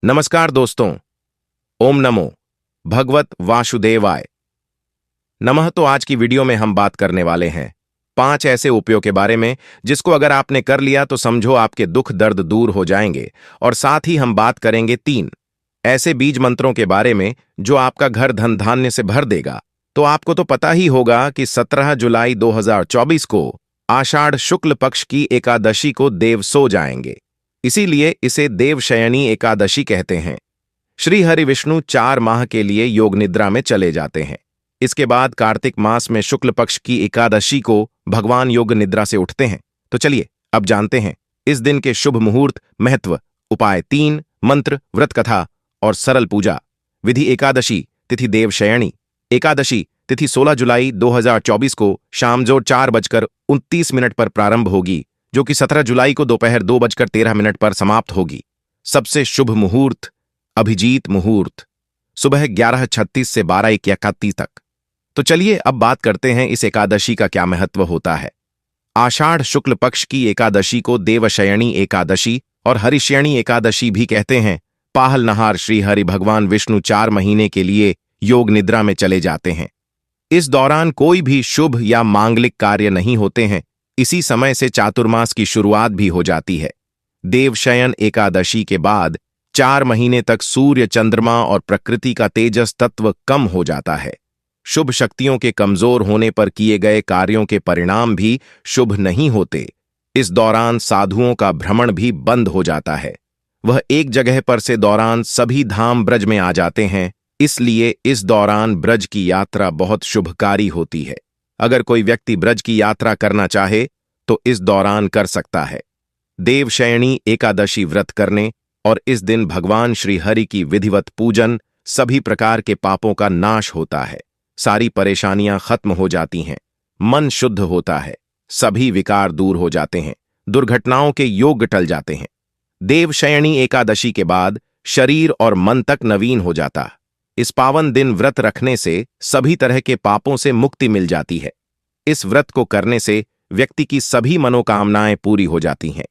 नमस्कार दोस्तों। ओम नमो भगवत वासुदेवाय नमः। तो आज की वीडियो में हम बात करने वाले हैं 5 ऐसे उपायों के बारे में जिसको अगर आपने कर लिया तो समझो आपके दुख दर्द दूर हो जाएंगे। और साथ ही हम बात करेंगे 3 ऐसे बीज मंत्रों के बारे में जो आपका घर धन धान्य से भर देगा। तो आपको तो पता ही होगा कि 17 जुलाई 2024 को आषाढ़ शुक्ल पक्ष की एकादशी को देव सो जाएंगे, इसीलिए इसे देवशयनी एकादशी कहते हैं। श्री हरि विष्णु 4 माह के लिए योग निद्रा में चले जाते हैं। इसके बाद कार्तिक मास में शुक्ल पक्ष की एकादशी को भगवान योग निद्रा से उठते हैं। तो चलिए अब जानते हैं इस दिन के शुभ मुहूर्त, महत्व, उपाय, 3 मंत्र, व्रत कथा और सरल पूजा विधि। एकादशी तिथि देवशयनी एकादशी तिथि 16 जुलाई 2024 को शाम जो 4:29 पर प्रारंभ होगी, जो कि 17 जुलाई को दोपहर 2:13 पर समाप्त होगी। सबसे शुभ मुहूर्त अभिजीत मुहूर्त सुबह 11:36 से 12:31 तक। तो चलिए अब बात करते हैं इस एकादशी का क्या महत्व होता है। आषाढ़ शुक्ल पक्ष की एकादशी को देवशयनी एकादशी और हरिशयनी एकादशी भी कहते हैं। पाहल नहार श्री हरि भगवान विष्णु 4 महीने के लिए योग निद्रा में चले जाते हैं। इस दौरान कोई भी शुभ या मांगलिक कार्य नहीं होते हैं। इसी समय से चातुर्मास की शुरुआत भी हो जाती है। देवशयन एकादशी के बाद 4 महीने तक सूर्य, चंद्रमा और प्रकृति का तेजस तत्व कम हो जाता है। शुभ शक्तियों के कमजोर होने पर किए गए कार्यों के परिणाम भी शुभ नहीं होते। इस दौरान साधुओं का भ्रमण भी बंद हो जाता है। वह एक जगह पर से दौरान सभी धाम ब्रज में आ जाते हैं, इसलिए इस दौरान ब्रज की यात्रा बहुत शुभकारी होती है। अगर कोई व्यक्ति ब्रज की यात्रा करना चाहे तो इस दौरान कर सकता है। देवशयनी एकादशी व्रत करने और इस दिन भगवान श्री हरि की विधिवत पूजन सभी प्रकार के पापों का नाश होता है। सारी परेशानियां खत्म हो जाती हैं, मन शुद्ध होता है, सभी विकार दूर हो जाते हैं, दुर्घटनाओं के योग टल जाते हैं। देवशयनी एकादशी के बाद शरीर और मन तक नवीन हो जाता। इस पावन दिन व्रत रखने से सभी तरह के पापों से मुक्ति मिल जाती है। इस व्रत को करने से व्यक्ति की सभी मनोकामनाएं पूरी हो जाती हैं।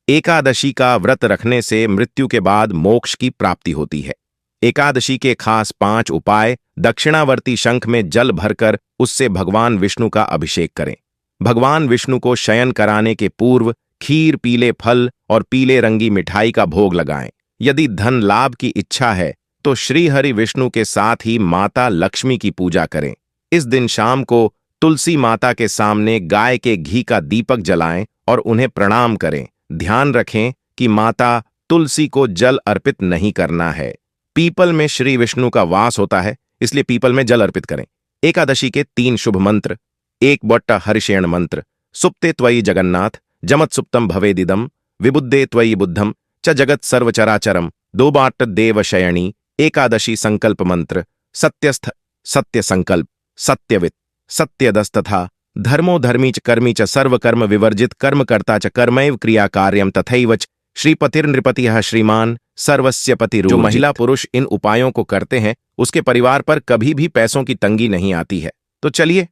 एकादशी का व्रत रखने से मृत्यु के बाद मोक्ष की प्राप्ति होती है। एकादशी के खास 5 उपाय। दक्षिणावर्ती शंख में जल भरकर उससे भगवान विष्णु का अभिषेक करें। भगवान विष्णु को शयन कराने के पूर्व खीर, पीले फल और पीले रंगी मिठाई का भोग लगाएं। यदि धन लाभ की इच्छा है तो श्री हरि विष्णु के साथ ही माता लक्ष्मी की पूजा करें। इस दिन शाम को तुलसी माता के सामने गाय के घी का दीपक जलाएं और उन्हें प्रणाम करें। ध्यान रखें कि माता तुलसी को जल अर्पित नहीं करना है। पीपल में श्री विष्णु का वास होता है, इसलिए पीपल में जल अर्पित करें। एकादशी के 3 शुभ मंत्र। 1 बट्टा हरिशयन मंत्र। सुप्ते त्वयि जगन्नाथ जमत सुप्तम भवेदिदम विबुद्धे त्वयि बुद्धम च जगत सर्वचराचरम। 2 बाट देवशयनी एकादशी संकल्प मंत्र। सत्यस्थ सत्य संकल्प, सत्यवित सत्यदस्तथा धर्मो धर्मी च कर्मी च सर्वकर्म विवर्जित कर्मकर्ता च कर्मैव क्रिया कार्यम तथैव च श्रीपतिर्नृपतिः श्रीमान सर्वस्य पतिरूर्जित। जो महिला पुरुष इन उपायों को करते हैं उसके परिवार पर कभी भी पैसों की तंगी नहीं आती है। तो चलिए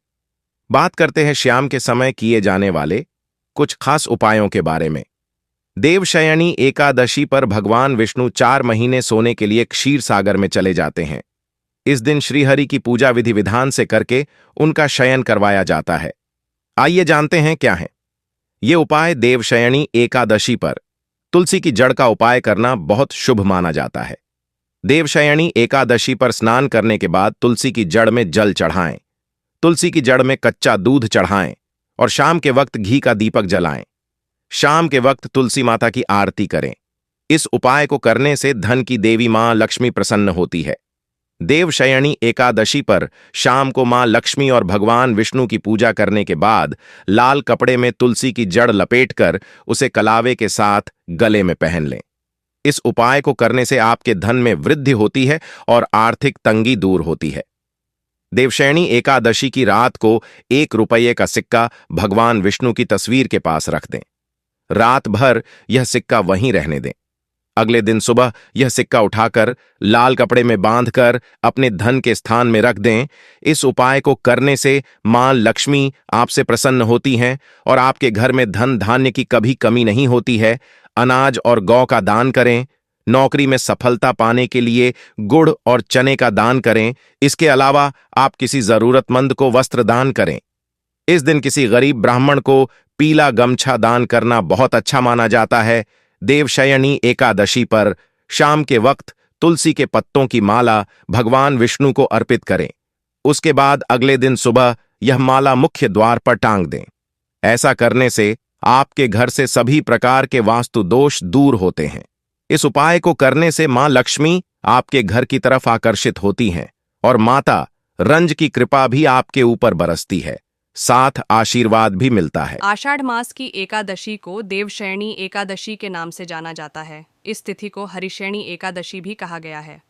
बात करते हैं शाम के समय किए जाने वाले कुछ खास उपायों के बारे में। देवशयनी एकादशी पर भगवान विष्णु 4 महीने सोने के लिए क्षीर सागर में चले जाते हैं। इस दिन श्रीहरि की पूजा विधि विधान से करके उनका शयन करवाया जाता है। आइए जानते हैं क्या है ये उपाय। देवशयनी एकादशी पर तुलसी की जड़ का उपाय करना बहुत शुभ माना जाता है। देवशयनी एकादशी पर स्नान करने के बाद तुलसी की जड़ में जल चढ़ाएं, तुलसी की जड़ में कच्चा दूध चढ़ाएं और शाम के वक्त घी का दीपक जलाएं। शाम के वक्त तुलसी माता की आरती करें। इस उपाय को करने से धन की देवी मां लक्ष्मी प्रसन्न होती है। देवशयनी एकादशी पर शाम को मां लक्ष्मी और भगवान विष्णु की पूजा करने के बाद लाल कपड़े में तुलसी की जड़ लपेटकर उसे कलावे के साथ गले में पहन लें। इस उपाय को करने से आपके धन में वृद्धि होती है और आर्थिक तंगी दूर होती है। देवशयनी एकादशी की रात को 1 रुपये का सिक्का भगवान विष्णु की तस्वीर के पास रख दें। रात भर यह सिक्का वहीं रहने दें। अगले दिन सुबह यह सिक्का उठाकर लाल कपड़े में बांधकर अपने धन के स्थान में रख दें। इस उपाय को करने से मां लक्ष्मी आपसे प्रसन्न होती हैं और आपके घर में धन धान्य की कभी कमी नहीं होती है। अनाज और गौ का दान करें। नौकरी में सफलता पाने के लिए गुड़ और चने का दान करें। इसके अलावा आप किसी जरूरतमंद को वस्त्र दान करें। इस दिन किसी गरीब ब्राह्मण को पीला गमछा दान करना बहुत अच्छा माना जाता है। देवशयनी एकादशी पर शाम के वक्त तुलसी के पत्तों की माला भगवान विष्णु को अर्पित करें। उसके बाद अगले दिन सुबह यह माला मुख्य द्वार पर टांग दें। ऐसा करने से आपके घर से सभी प्रकार के वास्तु दोष दूर होते हैं। इस उपाय को करने से मां लक्ष्मी आपके घर की तरफ आकर्षित होती हैं और माता रंज की कृपा भी आपके ऊपर बरसती है, साथ आशीर्वाद भी मिलता है। आषाढ़ मास की एकादशी को देवशयनी एकादशी के नाम से जाना जाता है। इस तिथि को हरिशयनी एकादशी भी कहा गया है।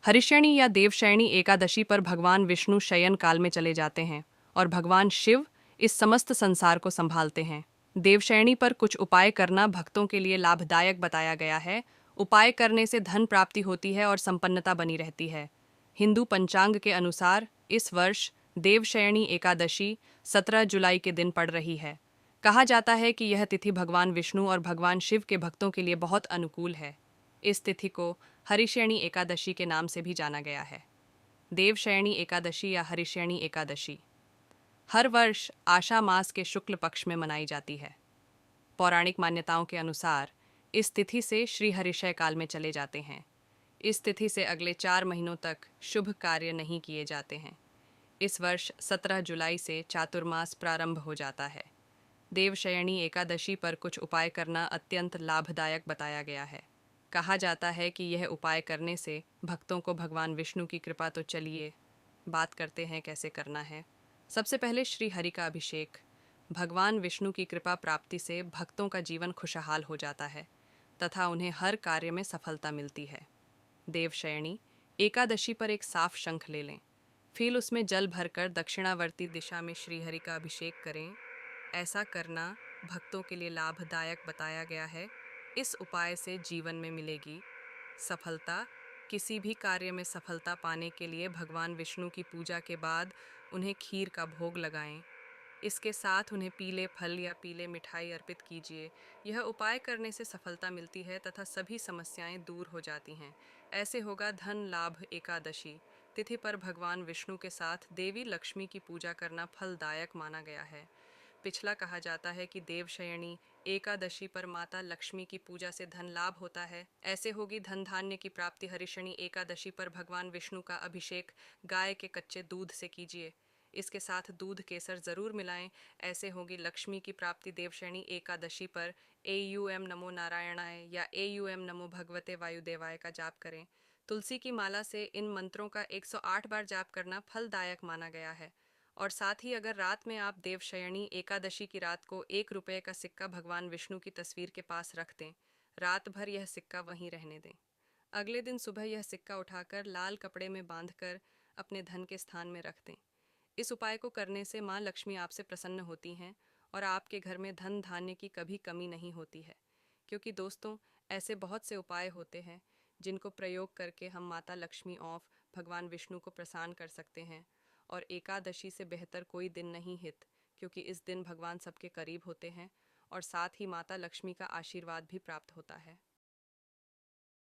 हरिशयनी या देवशयनी एकादशी पर भगवान विष्णु शयन काल में चले जाते हैं और भगवान शिव इस समस्त संसार को संभालते हैं। देवशयनी पर कुछ उपाय करना भक्तों के लिए लाभदायक बताया गया है। उपाय करने से धन प्राप्ति होती है और संपन्नता बनी रहती है। हिंदू पंचांग के अनुसार इस वर्ष देवशयनी एकादशी 17 जुलाई के दिन पड़ रही है। कहा जाता है कि यह तिथि भगवान विष्णु और भगवान शिव के भक्तों के लिए बहुत अनुकूल है। इस तिथि को हरिशयनी एकादशी के नाम से भी जाना गया है। देवशयनी एकादशी या हरिशयनी एकादशी हर वर्ष आषाढ़ मास के शुक्ल पक्ष में मनाई जाती है। पौराणिक मान्यताओं के अनुसार इस तिथि से श्री हरिशय काल में चले जाते हैं। इस तिथि से अगले 4 महीनों तक शुभ कार्य नहीं किए जाते हैं। इस वर्ष 17 जुलाई से चातुर्मास प्रारंभ हो जाता है। देवशयनी एकादशी पर कुछ उपाय करना अत्यंत लाभदायक बताया गया है। कहा जाता है कि यह उपाय करने से भक्तों को भगवान विष्णु की कृपा। तो चलिए बात करते हैं कैसे करना है। सबसे पहले श्री हरि का अभिषेक। भगवान विष्णु की कृपा प्राप्ति से भक्तों का जीवन खुशहाल हो जाता है तथा उन्हें हर कार्य में सफलता मिलती है। देवशयनी एकादशी पर एक साफ शंख ले लें, फिर उसमें जल भरकर दक्षिणावर्ती दिशा में श्रीहरि का अभिषेक करें। ऐसा करना भक्तों के लिए लाभदायक बताया गया है। इस उपाय से जीवन में मिलेगी सफलता। किसी भी कार्य में सफलता पाने के लिए भगवान विष्णु की पूजा के बाद उन्हें खीर का भोग लगाएं। इसके साथ उन्हें पीले फल या पीले मिठाई अर्पित कीजिए। यह उपाय करने से सफलता मिलती है तथा सभी समस्याएं दूर हो जाती हैं। ऐसे होगा धन लाभ। एकादशी तिथि पर भगवान विष्णु के साथ देवी लक्ष्मी की पूजा करना फलदायक माना गया है। पिछला कहा जाता है कि देवशयनी एकादशी पर माता लक्ष्मी की पूजा से धन लाभ होता है। ऐसे होगी धन धान्य की प्राप्ति। हरिशयनी एकादशी पर भगवान विष्णु का अभिषेक गाय के कच्चे दूध से कीजिए। इसके साथ दूध केसर जरूर मिलाएं। ऐसे होगी लक्ष्मी की प्राप्ति। देवशयनी एकादशी पर एयूएम नमो नारायणाय या एयूएम नमो भगवते वायुदेवाय का जाप करें। तुलसी की माला से इन मंत्रों का 108 बार जाप करना फलदायक माना गया है। और साथ ही अगर रात में आप देवशयनी एकादशी की रात को 1 रुपये का सिक्का भगवान विष्णु की तस्वीर के पास रख दें, रात भर यह सिक्का वहीं रहने दें। अगले दिन सुबह यह सिक्का उठाकर लाल कपड़े में बांधकर अपने धन के स्थान में रख दें। इस उपाय को करने से माँ लक्ष्मी आपसे प्रसन्न होती हैं और आपके घर में धन धान्य की कभी कमी नहीं होती है। क्योंकि दोस्तों, ऐसे बहुत से उपाय होते हैं जिनको प्रयोग करके हम माता लक्ष्मी ऑफ भगवान विष्णु को प्रसन्न कर सकते हैं। और एकादशी से बेहतर कोई दिन नहीं हित, क्योंकि इस दिन भगवान सबके करीब होते हैं और साथ ही माता लक्ष्मी का आशीर्वाद भी प्राप्त होता है।